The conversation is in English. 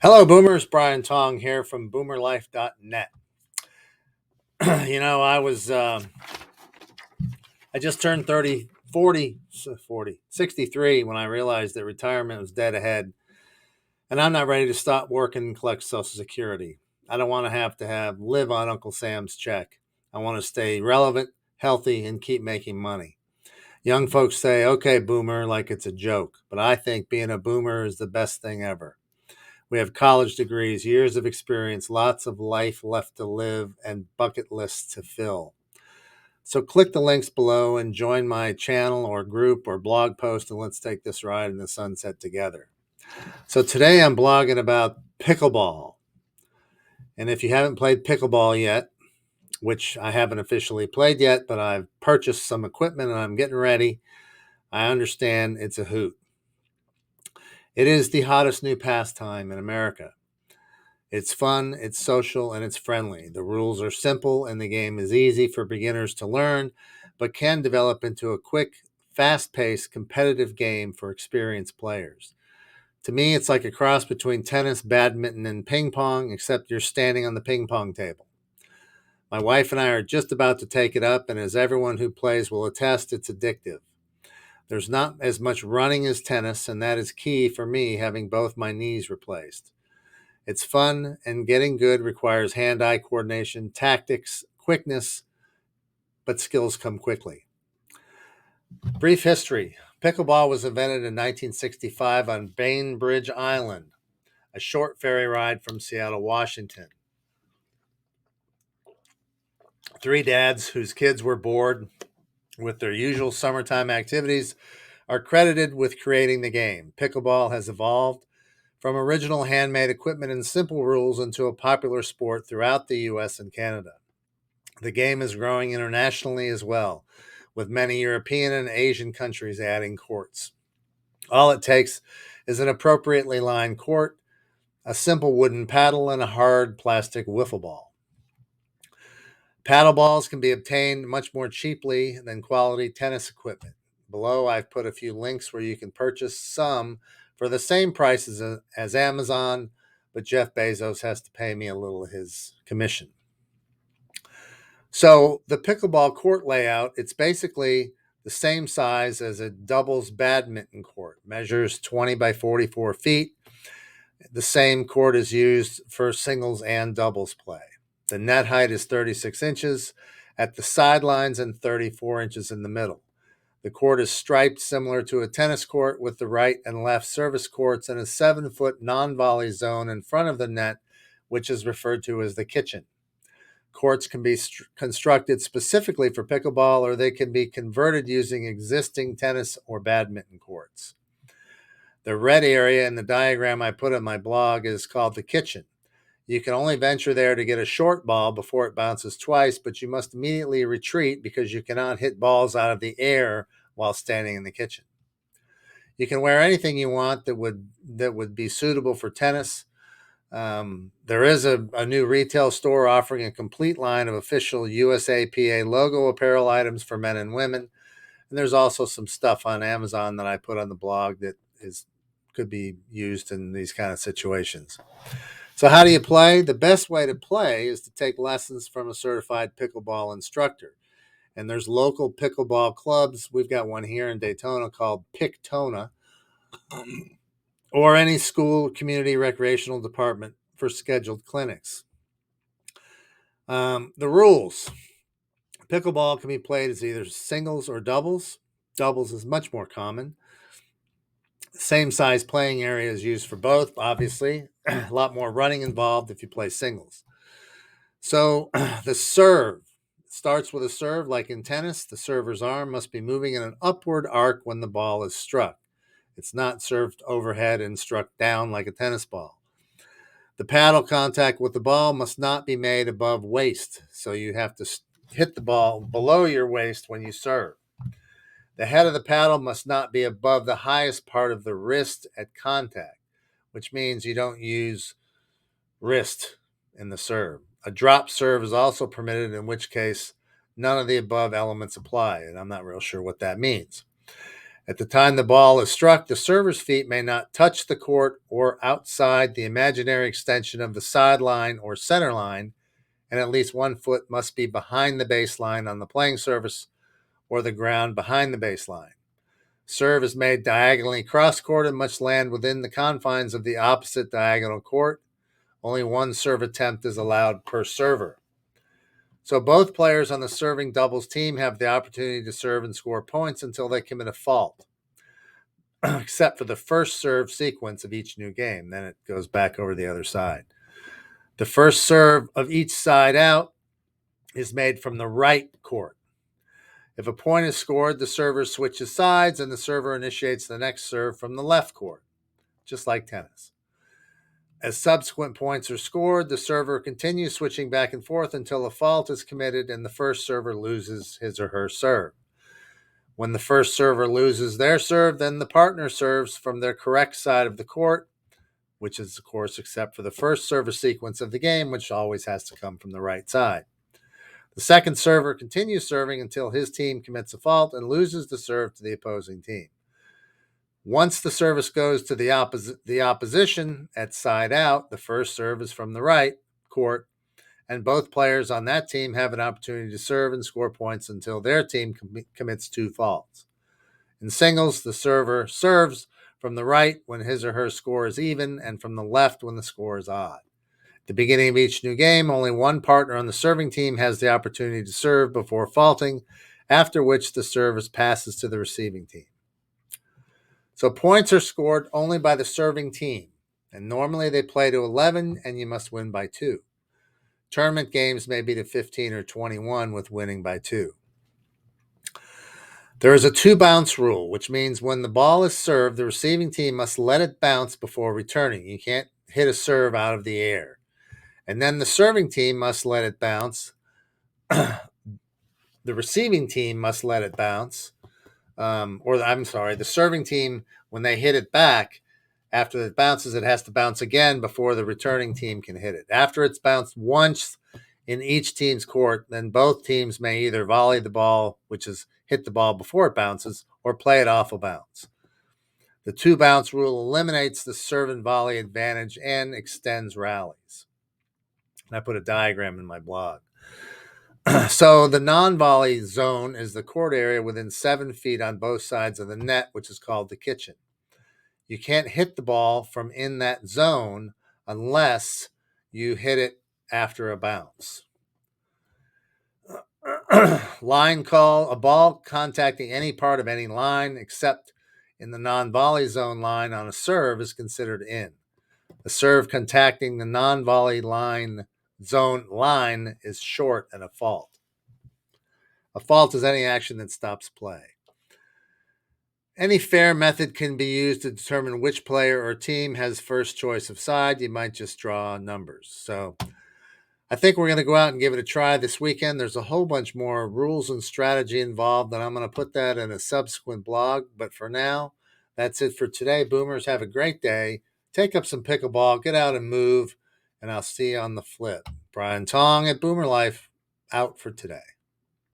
Hello, Boomers. Brian Tong here from boomerlife.net. I just turned 30, 40, 63 when I realized that retirement was dead ahead. And I'm not ready to stop working and collect Social Security. I don't want to live on Uncle Sam's check. I want to stay relevant, healthy, and keep making money. Young folks say, okay, boomer, like it's a joke. But I think being a boomer is the best thing ever. We have college degrees, years of experience, lots of life left to live, and bucket lists to fill. So click the links below and join my channel or group or blog post, and let's take this ride in the sunset together. So today I'm blogging about pickleball. And if you haven't played pickleball yet, which I haven't officially played yet, but I've purchased some equipment and I'm getting ready, I understand it's a hoot. It is the hottest new pastime in America. It's fun, it's social, and it's friendly. The rules are simple, and the game is easy for beginners to learn, but can develop into a quick, fast paced, competitive game for experienced players. To me, it's like a cross between tennis, badminton, and ping pong, except you're standing on the ping pong table. My wife and I are just about to take it up, and as everyone who plays will attest, it's addictive. There's not as much running as tennis, and that is key for me, having both my knees replaced. It's fun, and getting good requires hand-eye coordination, tactics, quickness, but skills come quickly. Brief history. Pickleball was invented in 1965 on Bainbridge Island, a short ferry ride from Seattle, Washington. Three dads whose kids were bored with their usual summertime activities are credited with creating the game. Pickleball has evolved from original handmade equipment and simple rules into a popular sport throughout the U.S. and Canada. The game is growing internationally as well, with many European and Asian countries adding courts. All it takes is an appropriately lined court, a simple wooden paddle, and a hard plastic wiffle ball. Paddle balls can be obtained much more cheaply than quality tennis equipment. Below, I've put a few links where you can purchase some for the same prices as Amazon, but Jeff Bezos has to pay me a little of his commission. So the pickleball court layout, it's basically the same size as a doubles badminton court, measures 20 by 44 feet. The same court is used for singles and doubles play. The net height is 36 inches at the sidelines and 34 inches in the middle. The court is striped similar to a tennis court with the right and left service courts and a 7-foot non-volley zone in front of the net, which is referred to as the kitchen. Courts can be constructed specifically for pickleball, or they can be converted using existing tennis or badminton courts. The red area in the diagram I put on my blog is called the kitchen. You can only venture there to get a short ball before it bounces twice, but you must immediately retreat because you cannot hit balls out of the air while standing in the kitchen. You can wear anything you want that would be suitable for tennis. There is a new retail store offering a complete line of official USAPA logo apparel items for men and women. And there's also some stuff on Amazon that I put on the blog that could be used in these kind of situations. So how do you play? The best way to play is to take lessons from a certified pickleball instructor. And there's local pickleball clubs. We've got one here in Daytona called Pictona, or any school community recreational department for scheduled clinics. The rules. Pickleball can be played as either singles or doubles. Doubles is much more common. Same size playing area is used for both, obviously. A lot more running involved if you play singles. So the serve starts with a serve like in tennis. The server's arm must be moving in an upward arc when the ball is struck. It's not served overhead and struck down like a tennis ball. The paddle contact with the ball must not be made above waist, so you have to hit the ball below your waist when you serve. The head of the paddle must not be above the highest part of the wrist at contact, which means you don't use wrist in the serve. A drop serve is also permitted, in which case none of the above elements apply, and I'm not real sure what that means. At the time the ball is struck, the server's feet may not touch the court or outside the imaginary extension of the sideline or center line, and at least 1 foot must be behind the baseline on the playing surface or the ground behind the baseline. Serve is made diagonally cross-court and must land within the confines of the opposite diagonal court. Only 1 serve attempt is allowed per server. So both players on the serving doubles team have the opportunity to serve and score points until they commit a fault, except for the first serve sequence of each new game. Then it goes back over the other side. The first serve of each side out is made from the right court. If a point is scored, the server switches sides and the server initiates the next serve from the left court, just like tennis. As subsequent points are scored, the server continues switching back and forth until a fault is committed and the first server loses his or her serve. When the first server loses their serve, then the partner serves from their correct side of the court, which is, of course, except for the first server sequence of the game, which always has to come from the right side. The second server continues serving until his team commits a fault and loses the serve to the opposing team. Once the service goes to the opposition at side out, the first serve is from the right court, and both players on that team have an opportunity to serve and score points until their team commits 2 faults. In singles, the server serves from the right when his or her score is even and from the left when the score is odd. At the beginning of each new game, only 1 partner on the serving team has the opportunity to serve before faulting, after which the service passes to the receiving team. So points are scored only by the serving team, and normally they play to 11 and you must win by 2. Tournament games may be to 15 or 21 with winning by 2. There is a 2-bounce rule, which means when the ball is served, the receiving team must let it bounce before returning. You can't hit a serve out of the air. And then the serving team must let it bounce. The receiving team must let it bounce. The serving team, when they hit it back, after it bounces, it has to bounce again before the returning team can hit it. After it's bounced once in each team's court, then both teams may either volley the ball, which is hit the ball before it bounces, or play it off a bounce. The 2-bounce rule eliminates the serve and volley advantage and extends rallies. And I put a diagram in my blog. So the non-volley zone is the court area within 7 feet on both sides of the net, which is called the kitchen. You can't hit the ball from in that zone unless you hit it after a bounce. Line call, a ball contacting any part of any line except in the non-volley zone line on a serve is considered in. A serve contacting the non-volley zone line is short and a fault. A fault is any action that stops play. Any fair method can be used to determine which player or team has first choice of side. You might just draw numbers. So I think we're going to go out and give it a try this weekend. There's a whole bunch more rules and strategy involved, and I'm going to put that in a subsequent blog. But for now, that's it for today. Boomers, have a great day. Take up some pickleball, get out and move, and I'll see you on the flip. Brian Tong at Boomer Life, out for today.